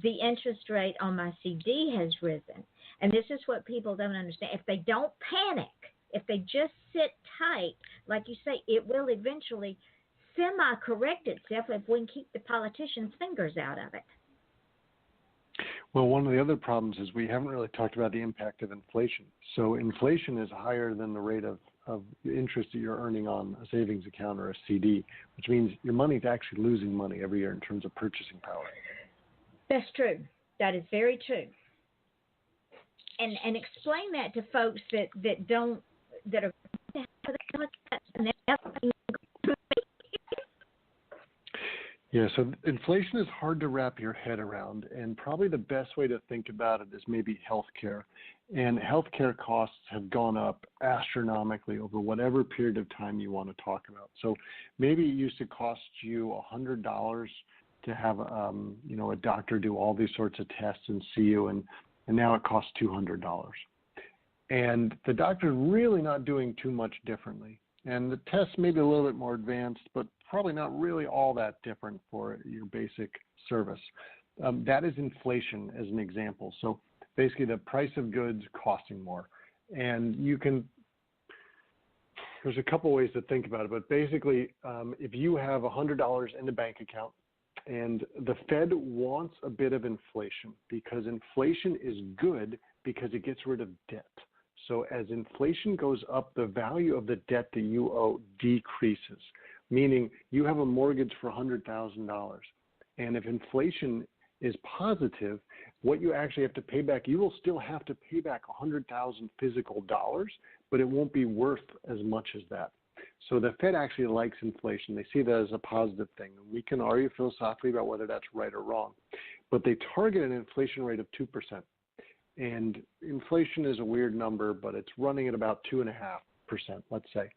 the interest rate on my CD has risen. And this is what people don't understand. If they don't panic, if they just sit tight, like you say, it will eventually semi-correct itself if we can keep the politicians' fingers out of it. Well, one of the other problems is we haven't really talked about the impact of inflation. So inflation is higher than the rate of interest that you're earning on a savings account or a CD, which means your money's actually losing money every year in terms of purchasing power. That's true. That is very true. And explain that to folks that are Yeah, so inflation is hard to wrap your head around, and probably the best way to think about it is maybe healthcare. And healthcare costs have gone up astronomically over whatever period of time you want to talk about. So maybe it used to cost you $100 to have a doctor do all these sorts of tests and see you, and now it costs $200. And the doctor's really not doing too much differently. And the tests may be a little bit more advanced, but probably not really all that different for your basic service. That is inflation as an example. So basically the price of goods costing more. And there's a couple ways to think about it, but basically if you have $100 in the bank account and the Fed wants a bit of inflation because inflation is good because it gets rid of debt. So as inflation goes up, the value of the debt that you owe decreases, meaning you have a mortgage for $100,000. And if inflation is positive, what you actually have to pay back, you will still have to pay back 100,000 physical dollars, but it won't be worth as much as that. So the Fed actually likes inflation. They see that as a positive thing. We can argue philosophically about whether that's right or wrong, but they target an inflation rate of 2%. And inflation is a weird number, but it's running at about 2.5%, let's say.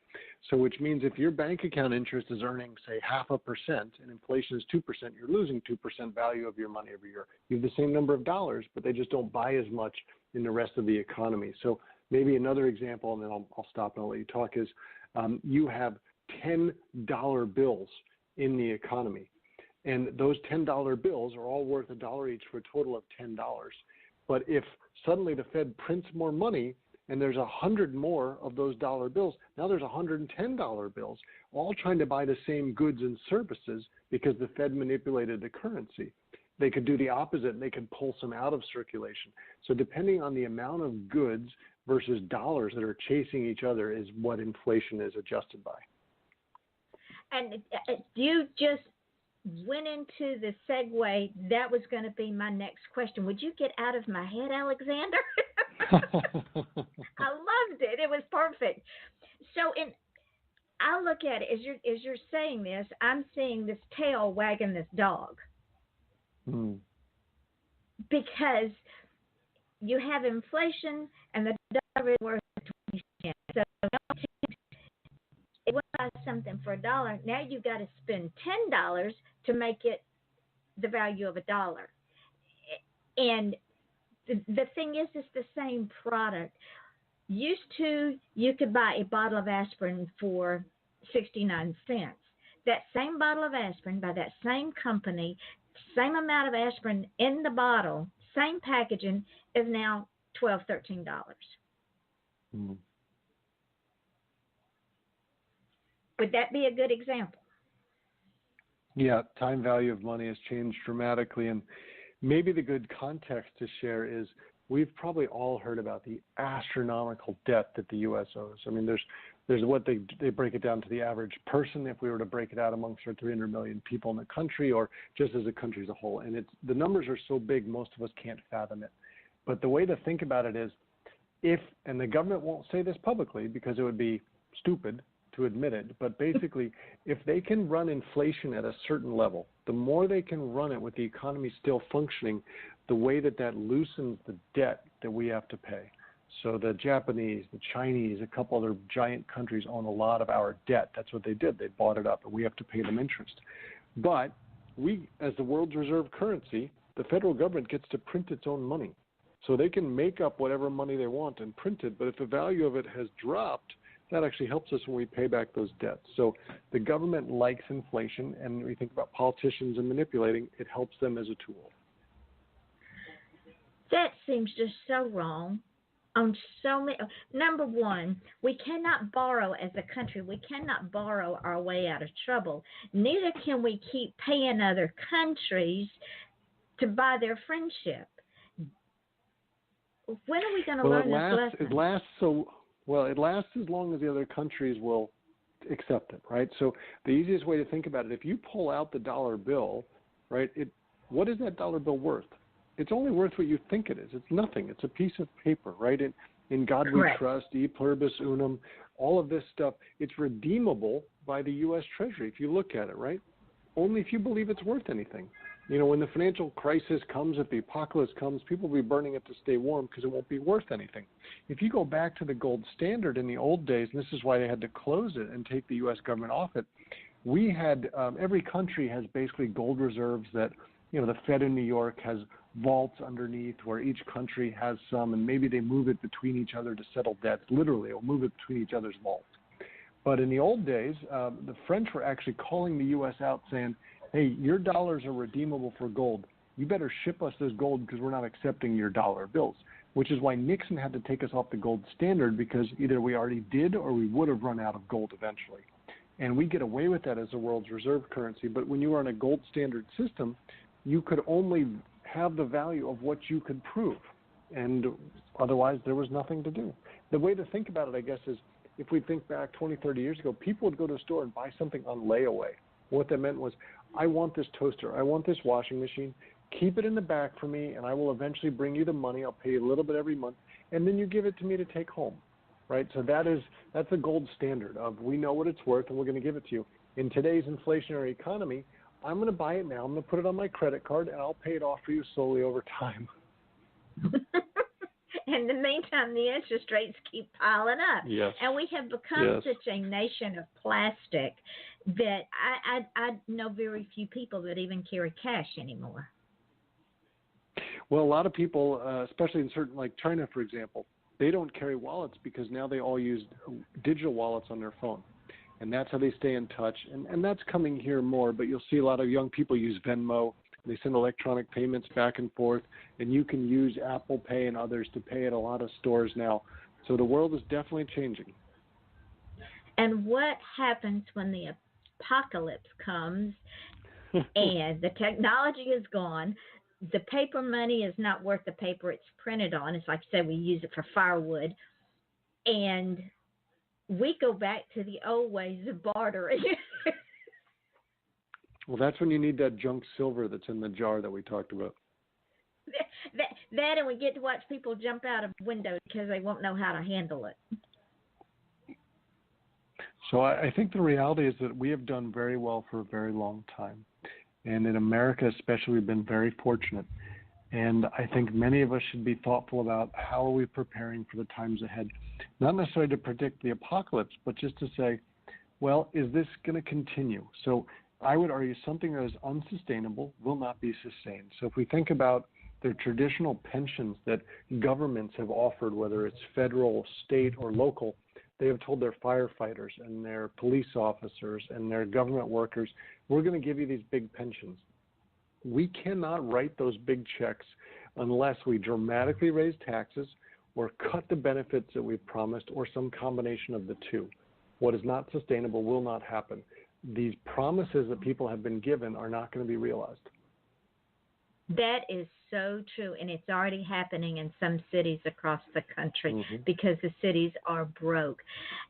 So which means if your bank account interest is earning, say, 0.5% and inflation is 2%, you're losing 2% value of your money every year. You have the same number of dollars, but they just don't buy as much in the rest of the economy. So maybe another example, and then I'll stop and I'll let you talk, is you have $10 bills in the economy. And those $10 bills are all worth $1 each for a total of $10. But if suddenly the Fed prints more money and there's 100 more of those dollar bills, now there's $110 bills, all trying to buy the same goods and services because the Fed manipulated the currency. They could do the opposite, and they could pull some out of circulation. So depending on the amount of goods versus dollars that are chasing each other is what inflation is adjusted by. And you just went into the segue. That was going to be my next question. Would you get out of my head, Alexander? I loved it. It was perfect. So I look at it as you're saying this, I'm seeing this tail wagging this dog. Because you have inflation and the dollar is worth 20 cents. So it buys something for $1. Now you've got to spend $10 to make it the value of $1. And the thing is, it's the same product. Used to, you could buy a bottle of aspirin for 69 cents. That same bottle of aspirin by that same company, same amount of aspirin in the bottle, same packaging, is now $12, $13. Would that be a good example? Yeah, time value of money has changed dramatically. And maybe the good context to share is we've probably all heard about the astronomical debt that the U.S. owes. I mean, there's what they break it down to the average person if we were to break it out amongst our 300 million people in the country or just as a country as a whole. And the numbers are so big, most of us can't fathom it. But the way to think about it is and the government won't say this publicly because it would be stupid, to admit it, but basically, if they can run inflation at a certain level, the more they can run it with the economy still functioning, the way that loosens the debt that we have to pay. So the Japanese, the Chinese, a couple other giant countries own a lot of our debt. That's what they did. They bought it up, and we have to pay them interest. But we, as the world's reserve currency, the federal government gets to print its own money. So they can make up whatever money they want and print it, but if the value of it has dropped, that actually helps us when we pay back those debts. So the government likes inflation, and when we think about politicians and manipulating, it helps them as a tool. That seems just so wrong on so many. Number one, we cannot borrow as a country. We cannot borrow our way out of trouble. Neither can we keep paying other countries to buy their friendship. When are we going to learn this lesson? It lasts as long as the other countries will accept it, right? So the easiest way to think about it, if you pull out the dollar bill, right, what is that dollar bill worth? It's only worth what you think it is. It's nothing. It's a piece of paper, right? In God Correct. we trust, e pluribus unum, all of this stuff, it's redeemable by the U.S. Treasury if you look at it, right? Only if you believe it's worth anything. You know, when the financial crisis comes, if the apocalypse comes, people will be burning it to stay warm because it won't be worth anything. If you go back to the gold standard in the old days, and this is why they had to close it and take the U.S. government off it, we had every country has basically gold reserves that, you know, the Fed in New York has vaults underneath where each country has some, and maybe they move it between each other to settle debts. Literally, it'll move it between each other's vaults. But in the old days, the French were actually calling the U.S. out saying, hey, your dollars are redeemable for gold. You better ship us this gold because we're not accepting your dollar bills, which is why Nixon had to take us off the gold standard, because either we already did or we would have run out of gold eventually. And we get away with that as the world's reserve currency. But when you are in a gold standard system, you could only have the value of what you could prove. And otherwise, there was nothing to do. The way to think about it, I guess, is if we think back 20, 30 years ago, people would go to a store and buy something on layaway. What that meant was, I want this toaster, I want this washing machine, keep it in the back for me, and I will eventually bring you the money. I'll pay you a little bit every month, and then you give it to me to take home, right? So that's the gold standard of we know what it's worth, and we're going to give it to you. In today's inflationary economy, I'm going to buy it now. I'm going to put it on my credit card, and I'll pay it off for you slowly over time. In the meantime, the interest rates keep piling up. Yes. And we have become such a nation of plastic that I know very few people that even carry cash anymore. Well, a lot of people, especially in certain, like China, for example, they don't carry wallets because now they all use digital wallets on their phone. And that's how they stay in touch. And that's coming here more, but you'll see a lot of young people use Venmo. They send electronic payments back and forth, and you can use Apple Pay and others to pay at a lot of stores now. So the world is definitely changing. And what happens when the apocalypse comes and the technology is gone? The paper money is not worth the paper it's printed on. It's like I said, we use it for firewood. And we go back to the old ways of bartering. Well, that's when you need that junk silver that's in the jar that we talked about. That and we get to watch people jump out of windows because they won't know how to handle it. So I think the reality is that we have done very well for a very long time. And in America especially, we've been very fortunate. And I think many of us should be thoughtful about how are we preparing for the times ahead. Not necessarily to predict the apocalypse, but just to say, well, is this going to continue? So I would argue something that is unsustainable will not be sustained. So if we think about the traditional pensions that governments have offered, whether it's federal, state, or local, they have told their firefighters and their police officers and their government workers, we're going to give you these big pensions. We cannot write those big checks unless we dramatically raise taxes or cut the benefits that we've promised, or some combination of the two. What is not sustainable will not happen. These promises that people have been given are not going to be realized. That is so true, and it's already happening in some cities across the country because the cities are broke.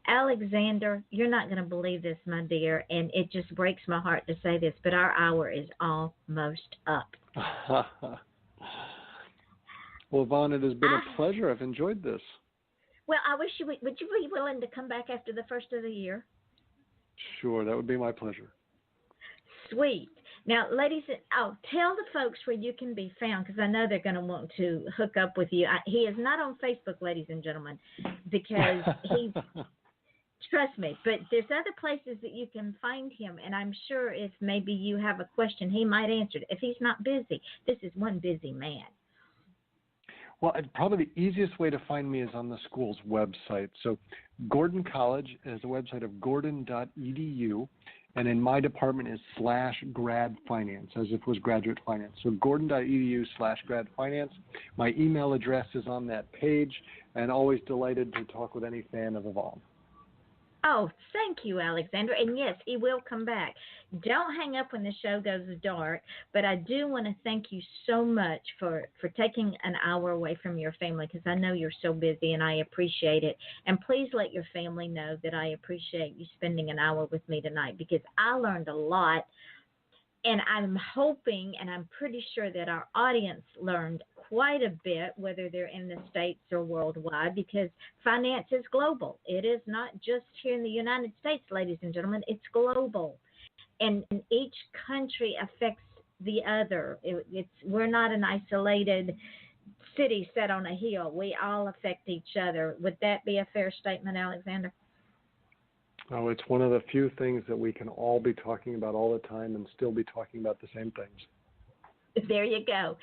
Alexander, you're not going to believe this, my dear, and it just breaks my heart to say this, but our hour is almost up. Well, Vaughn, it has been a pleasure. I've enjoyed this. Well, I wish would you be willing to come back after the first of the year? Sure, that would be my pleasure. Sweet. Now, ladies, tell the folks where you can be found, because I know they're going to want to hook up with you. He is not on Facebook, ladies and gentlemen, because he's, trust me, but there's other places that you can find him, and I'm sure if maybe you have a question, he might answer it. If he's not busy, this is one busy man. Well, probably the easiest way to find me is on the school's website. So Gordon College has a website of gordon.edu, and in my department is /grad finance, as if it was graduate finance. So gordon.edu/grad finance. My email address is on that page, and always delighted to talk with any fan of Evolve. Oh, thank you, Alexander. And yes, he will come back. Don't hang up when the show goes dark, but I do want to thank you so much for taking an hour away from your family, because I know you're so busy, and I appreciate it. And please let your family know that I appreciate you spending an hour with me tonight, because I learned a lot. And I'm hoping, and I'm pretty sure that our audience learned quite a bit, whether they're in the States or worldwide, because finance is global. It is not just here in the United States, ladies and gentlemen. It's global. And each country affects the other. We're not an isolated city set on a hill. We all affect each other. Would that be a fair statement, Alexander? Oh, it's one of the few things that we can all be talking about all the time and still be talking about the same things. There you go.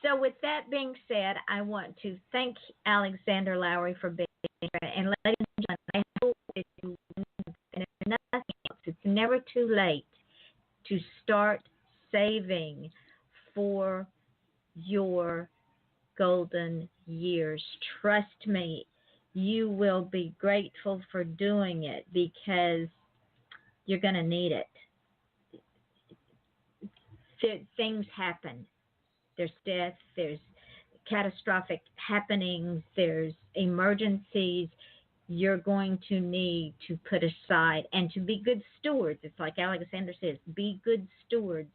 So with that being said, I want to thank Alexander Lowry for being here. And ladies and gentlemen, I hope that you, and if nothing else, it's never too late to start saving for your golden years. Trust me, you will be grateful for doing it, because you're going to need it. Things happen. There's death, there's catastrophic happenings, there's emergencies. You're going to need to put aside and to be good stewards. It's like Alexander says, be good stewards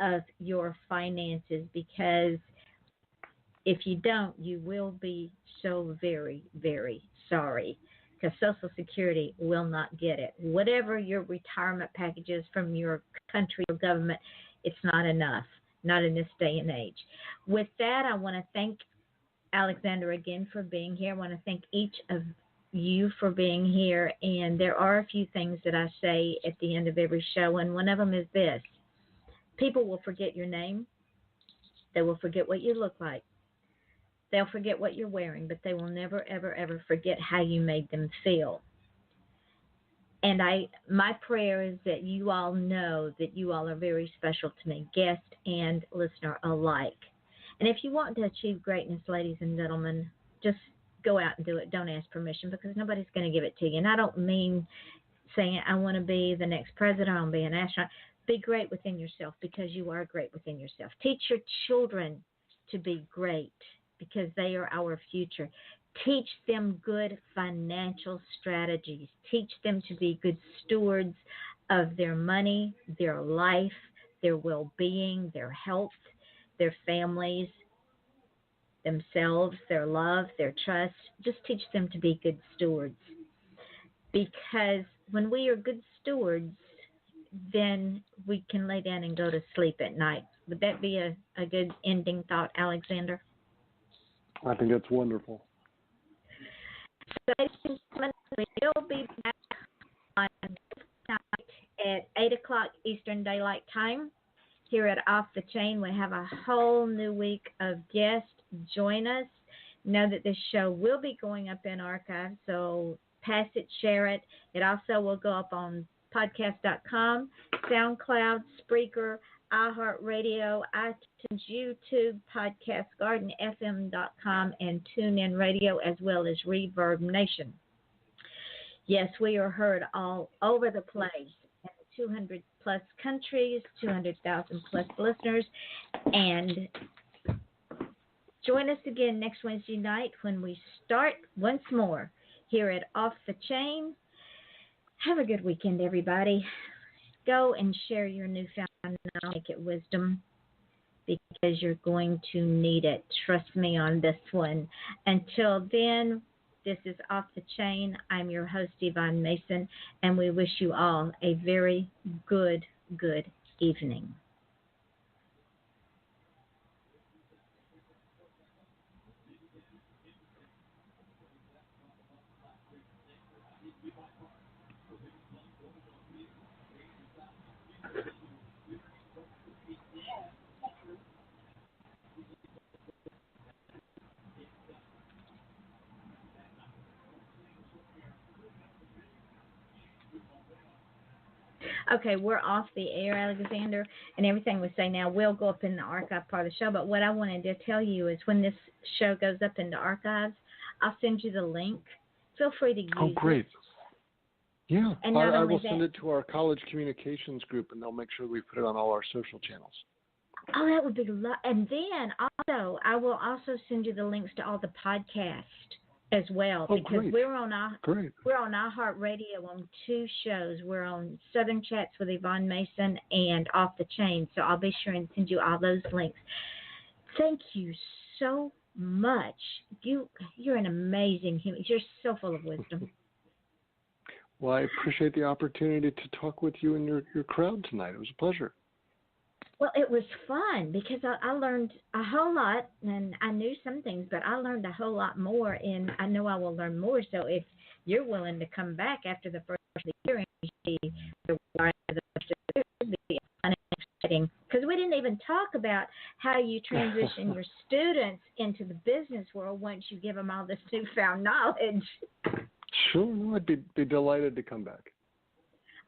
of your finances, because if you don't, you will be so very, very sorry, because Social Security will not get it. Whatever your retirement package is from your country or government, it's not enough, not in this day and age. With that, I want to thank Alexander again for being here. I want to thank each of you for being here. And there are a few things that I say at the end of every show, and one of them is this. People will forget your name. They will forget what you look like. They'll forget what you're wearing, but they will never, ever, ever forget how you made them feel. And my prayer is that you all know that you all are very special to me, guest and listener alike. And if you want to achieve greatness, ladies and gentlemen, just go out and do it. Don't ask permission, because nobody's going to give it to you. And I don't mean saying I want to be the next president, I want to be an astronaut. Be great within yourself, because you are great within yourself. Teach your children to be great, because they are our future. Teach them good financial strategies. Teach them to be good stewards of their money, their life, their well-being, their health, their families, themselves, their love, their trust. Just teach them to be good stewards. Because when we are good stewards, then we can lay down and go to sleep at night. Would that be a good ending thought, Alexander? I think that's wonderful. So, ladies and gentlemen, we will be back on night at 8 o'clock Eastern Daylight Time. Here at Off the Chain, we have a whole new week of guests. Join us. Know that this show will be going up in archive, so pass it, share it. It also will go up on podcast.com, SoundCloud, Spreaker, iHeartRadio, iTunes, YouTube, Podcast Garden, FM.com, and TuneIn Radio, as well as Reverb Nation. Yes, we are heard all over the place in 200 plus countries, 200,000 plus listeners, and join us again next Wednesday night when we start once more here at Off the Chain. Have a good weekend, everybody. Go and share your newfound knowledge, wisdom, because you're going to need it. Trust me on this one. Until then, This is Off the Chain. I'm your host, Yvonne Mason, and we wish you all a very good evening. Okay, we're off the air, Alexander, and everything we say now will go up in the archive part of the show. But what I wanted to tell you is when this show goes up into archives, I'll send you the link. Feel free to use it. Oh, great. Yeah, And I will send it to our college communications group, and they'll make sure we put it on all our social channels. Oh, that would be and then also I will also send you the links to all the podcasts as well, because great. we're on iHeartRadio on 2 shows. We're on Southern Chats with Yvonne Mason and Off the Chain. So I'll be sure and send you all those links. Thank you so much. You're an amazing human. You're so full of wisdom. Well, I appreciate the opportunity to talk with you and your crowd tonight. It was a pleasure. Well, it was fun because I learned a whole lot, and I knew some things, but I learned a whole lot more, and I know I will learn more. So if you're willing to come back after the first of the year and see the why the first of the year, it would be exciting, because we didn't even talk about how you transition your students into the business world once you give them all this newfound knowledge. Sure, no, I'd be delighted to come back.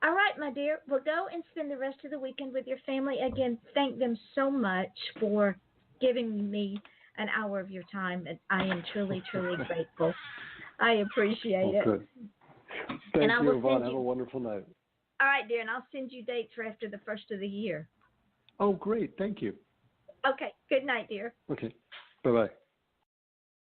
All right, my dear. Well, go and spend the rest of the weekend with your family. Again, thank them so much for giving me an hour of your time. And I am truly, truly grateful. I appreciate it. Good. Thank you, Yvonne. Have a wonderful night. All right, dear, and I'll send you dates for after the first of the year. Oh, great. Thank you. Okay. Good night, dear. Okay. Bye-bye.